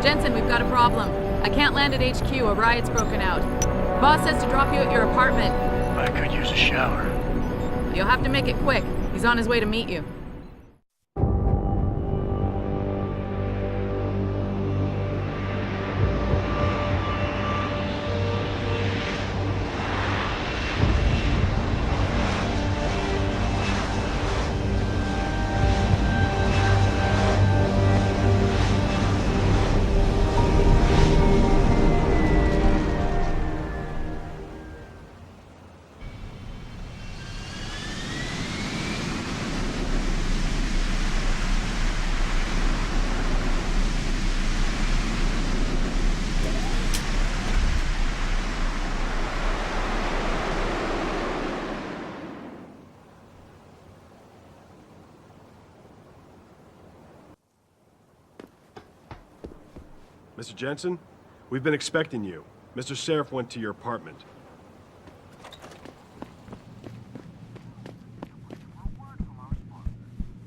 Jensen, we've got a problem. I can't land at HQ. A riot's broken out. Boss says to drop you at your apartment. I could use a shower. You'll have to make it quick. He's on his way to meet you. Mr. Jensen, we've been expecting you. Mr. Sheriff went to your apartment.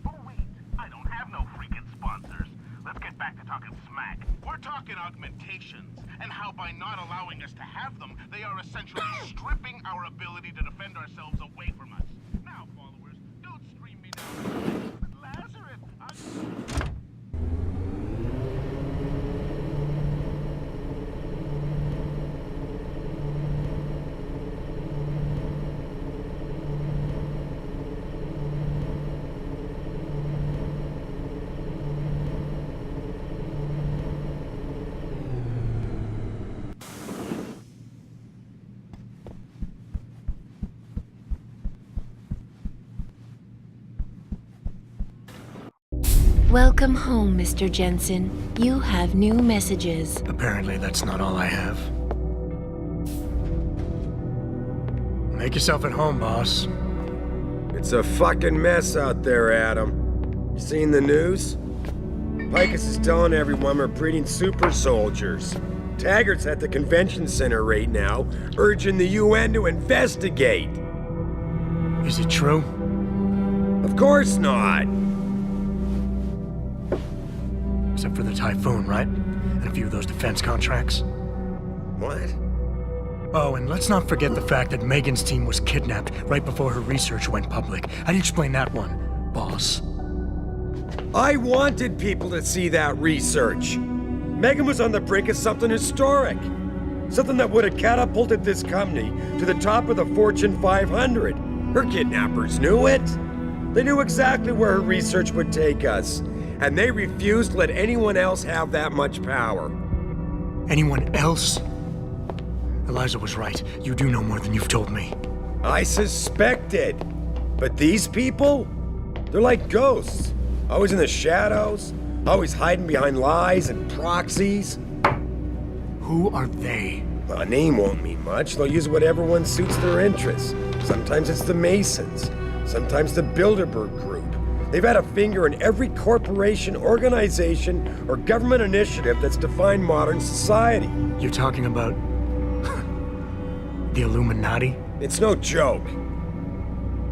Oh wait, I don't have no freaking sponsors. Let's get back to talking smack. We're talking augmentations, and how by not allowing us to have them, they are essentially stripping our ability to defend ourselves away from us. Now, followers, don't stream me down. Lazarus, Welcome home, Mr. Jensen. You have new messages. Apparently that's not all I have. Make yourself at home, boss. It's a fucking mess out there, Adam. You seen the news? Picus is telling everyone we're breeding super soldiers. Taggart's at the convention center right now, urging the UN to investigate. Is it true? Of course not. Except for the Typhoon, right? And a few of those defense contracts. What? Oh, and let's not forget the fact that Megan's team was kidnapped right before her research went public. How do you explain that one, boss? I wanted people to see that research. Megan was on the brink of something historic. Something that would have catapulted this company to the top of the Fortune 500. Her kidnappers knew it. They knew exactly where her research would take us. And they refused to let anyone else have that much power. Anyone else? Eliza was right. You do know more than you've told me. I suspected. But these people? They're like ghosts. Always in the shadows. Always hiding behind lies and proxies. Who are they? Well, a name won't mean much. They'll use whatever one suits their interests. Sometimes it's the Masons. Sometimes the Bilderberg Group. They've had a finger in every corporation, organization, or government initiative that's defined modern society. You're talking about... the Illuminati? It's no joke.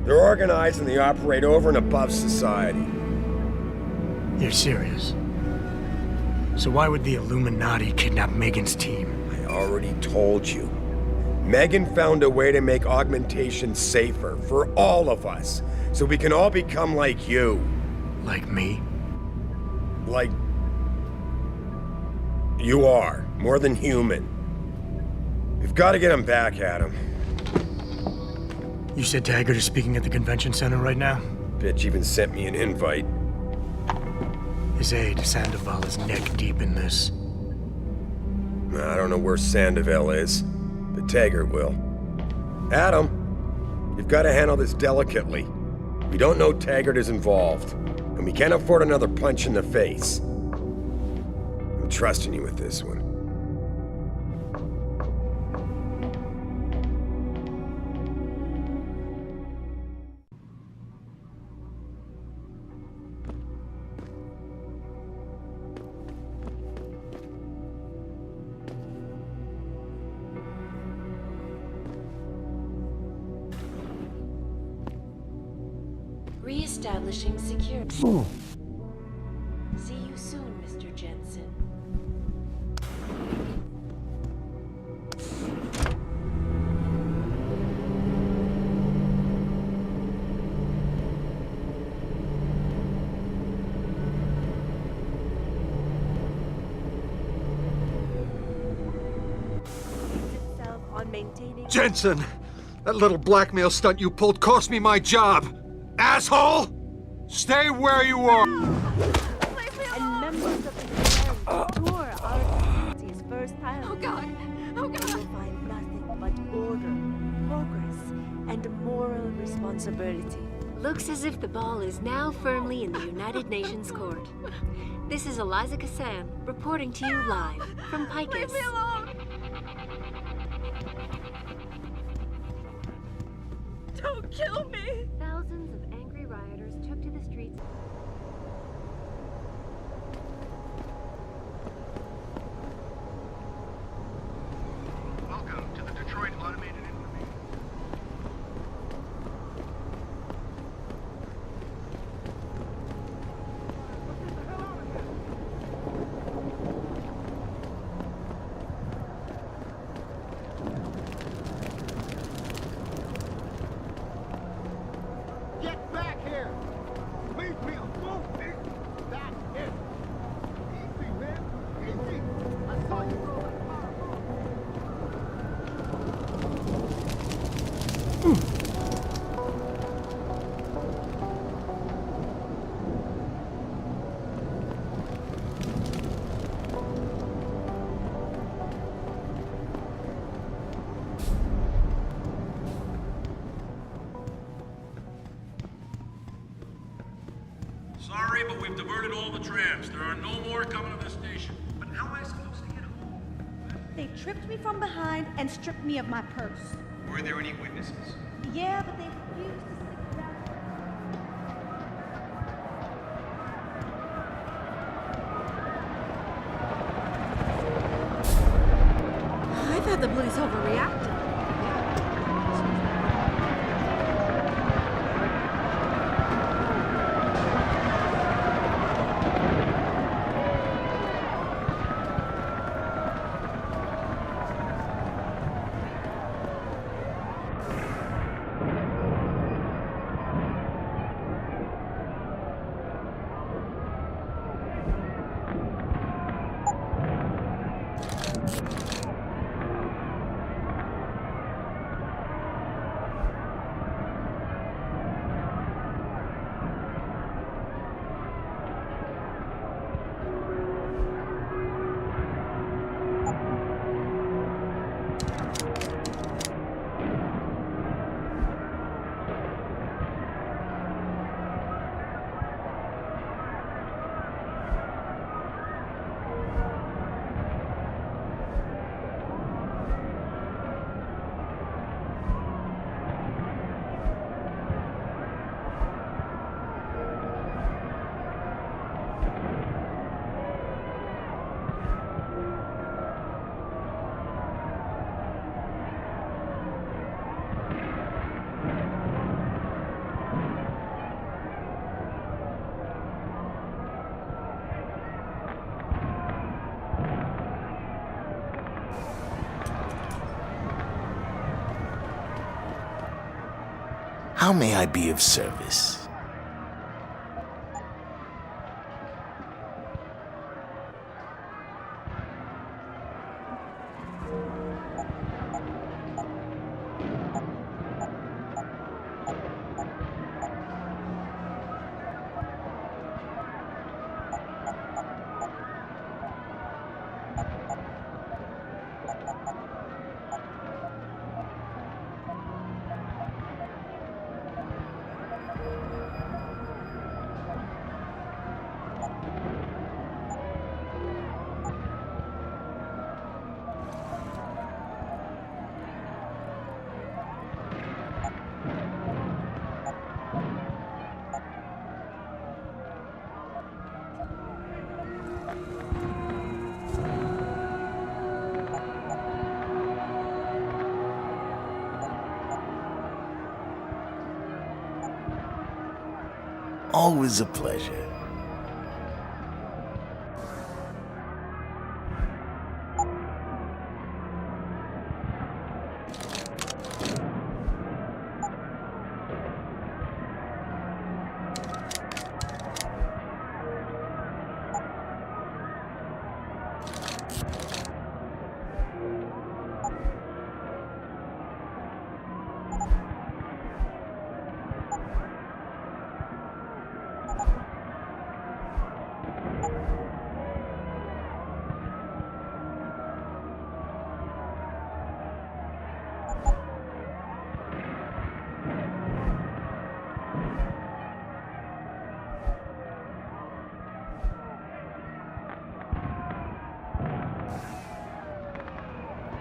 They're organized and they operate over and above society. You're serious? So why would the Illuminati kidnap Megan's team? I already told you. Megan found a way to make augmentation safer for all of us. So we can all become like you. Like me? Like... you are. More than human. We've got to get him back, Adam. You said Taggart is speaking at the convention center right now? Bitch even sent me an invite. His aide, Sandoval, is neck deep in this. I don't know where Sandoval is, but Taggart will. Adam, you've got to handle this delicately. We don't know Taggart is involved, and we can't afford another punch in the face. I'm trusting you with this one. Re-establishing security. See you soon, Mr. Jensen. maintaining... Jensen! That little blackmail stunt you pulled cost me my job! Asshole! Stay where you are! And members of the Command tour our facilities first time. Oh God! Oh God! You will find nothing but order, progress, and moral responsibility. Looks as if the ball is now firmly in the United Nations court. This is Eliza Kassan, reporting to you live from Picus. Leave me alone! Don't kill me! Thousands of angry rioters took to the streets. Welcome to the Detroit Automated Information. Get back here! Leave me alone! That's it! Easy, man! Easy! I saw you roll that car. Sorry, but we've diverted all the trams. There are no more coming to this station. But how am I supposed to get home? They tripped me from behind and stripped me of my purse. Were there any witnesses? Yeah, but they refused to stick around. I thought the police overreacted. How may I be of service? Always a pleasure.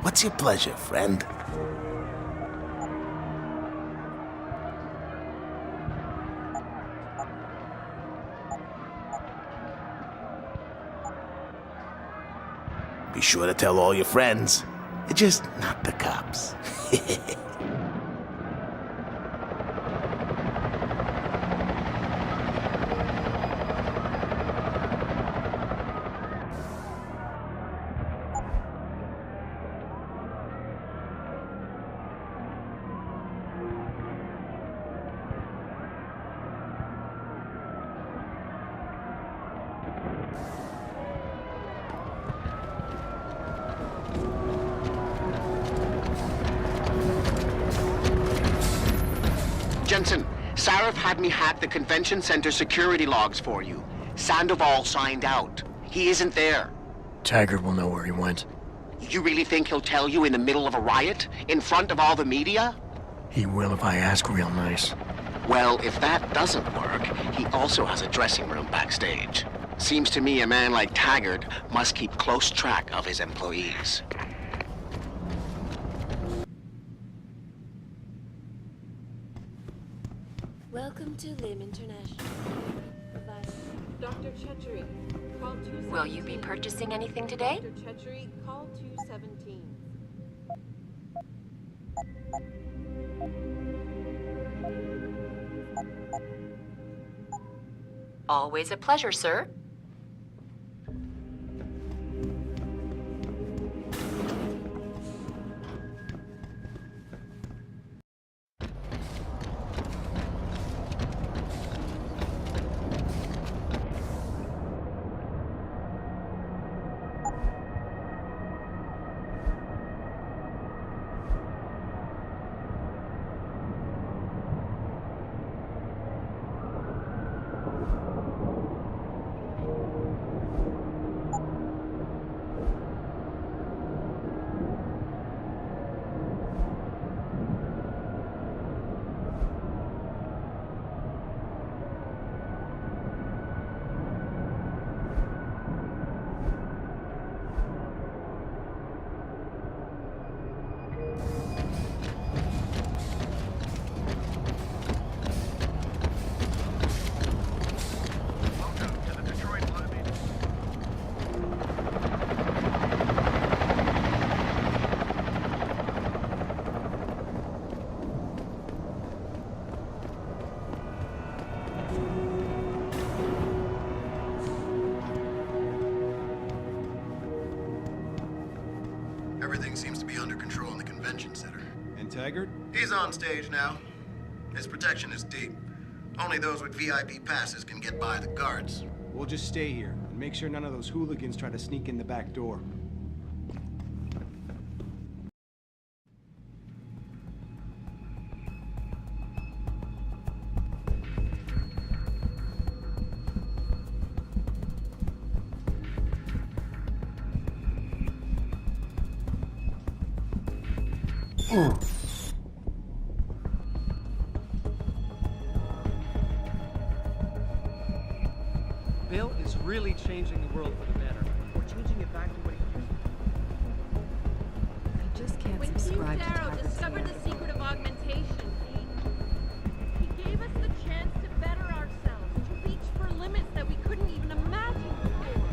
What's your pleasure, friend? Be sure to tell all your friends. Just not the cops. Jensen, Sarif had me hack the convention center security logs for you. Sandoval signed out. He isn't there. Taggart will know where he went. You really think he'll tell you in the middle of a riot? In front of all the media? He will if I ask real nice. Well, if that doesn't work, he also has a dressing room backstage. Seems to me a man like Taggart must keep close track of his employees. Welcome to Lim International. Dr. Chetri, call 217. Will you be purchasing anything today? Dr. Chetri, call 217. Always a pleasure, sir. Everything seems to be under control in the convention center. And Taggart? He's on stage now. His protection is deep. Only those with VIP passes can get by the guards. We'll just stay here and make sure none of those hooligans try to sneak in the back door. Bill is really changing the world for the better. We're changing it back to what it used to be. I just can't When subscribe Hugh to Darrow Taggart's discovered the fantasy. secret of augmentation, he gave us the chance to better ourselves, to reach for limits that we couldn't even imagine before.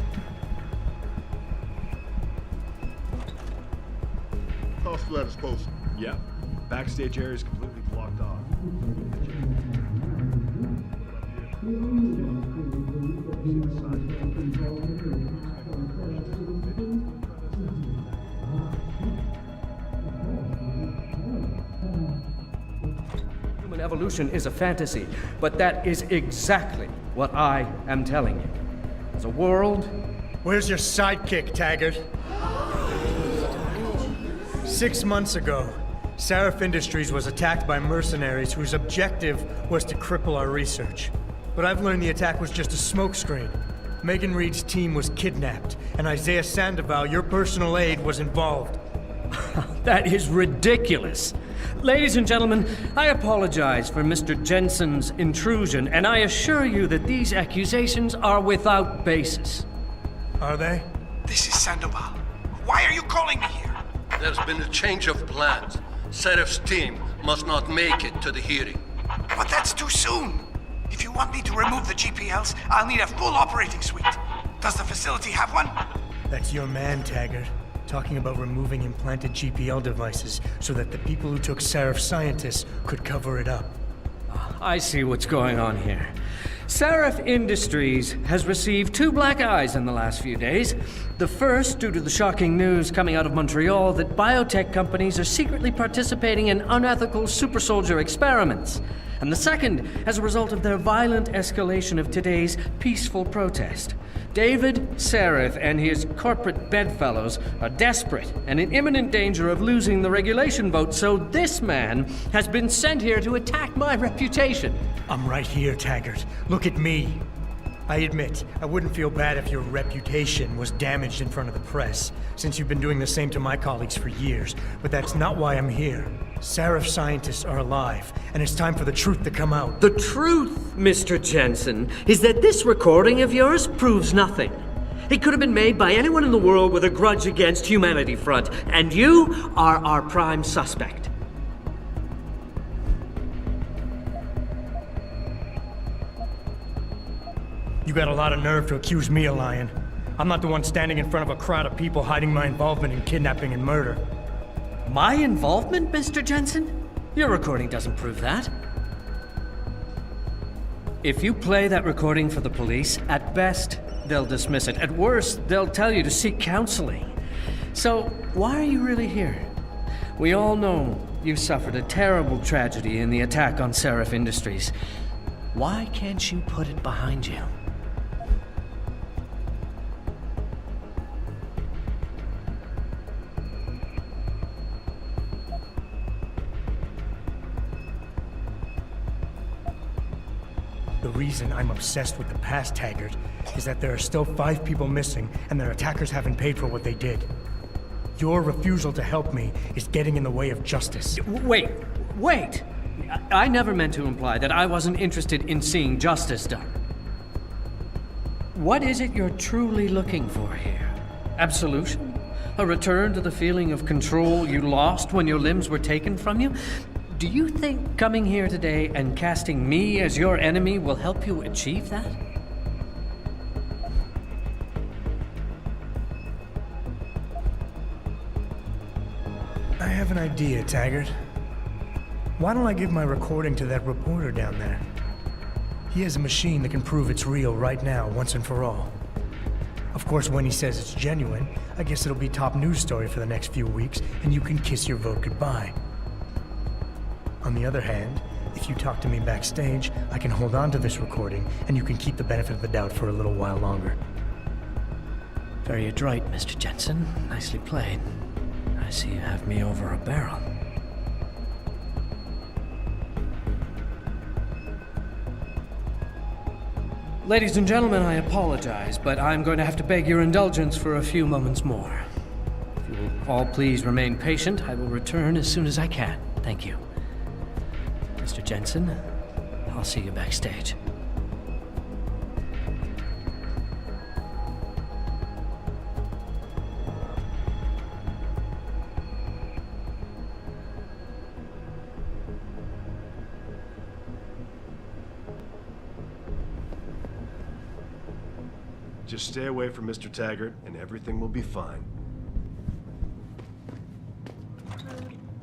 House flat is posted. Yeah. Backstage area is completely blocked off. Human evolution is a fantasy, but that is exactly what I am telling you. As a world... Where's your sidekick, Taggart? 6 months ago, Sarif Industries was attacked by mercenaries whose objective was to cripple our research. But I've learned the attack was just a smokescreen. Megan Reed's team was kidnapped, and Isaiah Sandoval, your personal aide, was involved. That is ridiculous. Ladies and gentlemen, I apologize for Mr. Jensen's intrusion, and I assure you that these accusations are without basis. Are they? This is Sandoval. Why are you calling me here? There's been a change of plans. Sheriff's team must not make it to the hearing. But that's too soon. If you want me to remove the GPLs, I'll need a full operating suite. Does the facility have one? That's your man, Taggart. Talking about removing implanted GPL devices so that the people who took Seraph scientists could cover it up. I see what's going on here. Seraph Industries has received 2 black eyes in the last few days. The first, due to the shocking news coming out of Montreal that biotech companies are secretly participating in unethical super soldier experiments. And the second, as a result of their violent escalation of today's peaceful protest. David Seraph and his corporate bedfellows are desperate and in imminent danger of losing the regulation vote, so this man has been sent here to attack my reputation. I'm right here, Taggart. Look at me. I admit, I wouldn't feel bad if your reputation was damaged in front of the press, since you've been doing the same to my colleagues for years, but that's not why I'm here. Seraph scientists are alive, and it's time for the truth to come out. The truth, Mr. Jensen, is that this recording of yours proves nothing. It could have been made by anyone in the world with a grudge against Humanity Front, and you are our prime suspect. You got a lot of nerve to accuse me of lying. I'm not the one standing in front of a crowd of people hiding my involvement in kidnapping and murder. My involvement, Mr. Jensen? Your recording doesn't prove that. If you play that recording for the police, at best, they'll dismiss it. At worst, they'll tell you to seek counseling. So, why are you really here? We all know you suffered a terrible tragedy in the attack on Seraph Industries. Why can't you put it behind you? The reason I'm obsessed with the past, Taggart, is that there are still 5 people missing and their attackers haven't paid for what they did. Your refusal to help me is getting in the way of justice. Wait! I never meant to imply that I wasn't interested in seeing justice done. What is it you're truly looking for here? Absolution? A return to the feeling of control you lost when your limbs were taken from you? Do you think coming here today and casting me as your enemy will help you achieve that? I have an idea, Taggart. Why don't I give my recording to that reporter down there? He has a machine that can prove it's real right now, once and for all. Of course, when he says it's genuine, I guess it'll be top news story for the next few weeks, and you can kiss your vote goodbye. On the other hand, if you talk to me backstage, I can hold on to this recording, and you can keep the benefit of the doubt for a little while longer. Very adroit, Mr. Jensen. Nicely played. I see you have me over a barrel. Ladies and gentlemen, I apologize, but I'm going to have to beg your indulgence for a few moments more. If you will all please remain patient, I will return as soon as I can. Thank you. Mr. Jensen, I'll see you backstage. Just stay away from Mr. Taggart, and everything will be fine.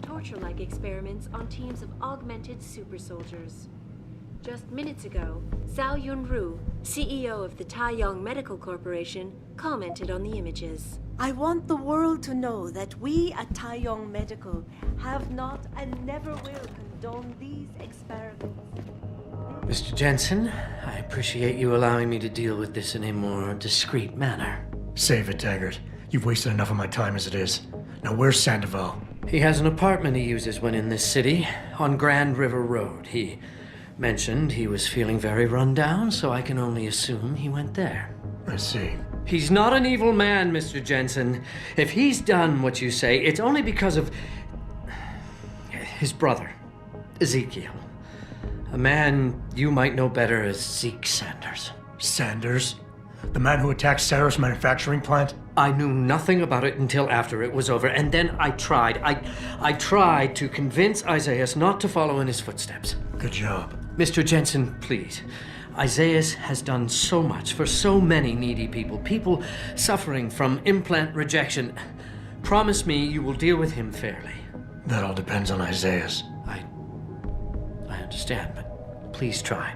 Torture-like experiments on teams of augmented super soldiers. Just minutes ago, Zhao Yunru, CEO of the Taiyong Medical Corporation, commented on the images. I want the world to know that we at Taiyong Medical have not and never will condone these experiments. Mr. Jensen, I appreciate you allowing me to deal with this in a more discreet manner. Save it, Taggart. You've wasted enough of my time as it is. Now where's Sandoval? He has an apartment he uses when in this city, on Grand River Road. He mentioned he was feeling very run down, so I can only assume he went there. I see. He's not an evil man, Mr. Jensen. If he's done what you say, it's only because of his brother, Ezekiel. A man you might know better as Zeke Sanders. Sanders? The man who attacked Sarah's manufacturing plant? I knew nothing about it until after it was over, and then I tried. I tried to convince Isaias not to follow in his footsteps. Good job. Mr. Jensen, please. Isaias has done so much for so many needy people, people suffering from implant rejection. Promise me you will deal with him fairly. That all depends on Isaias. I understand, but please try.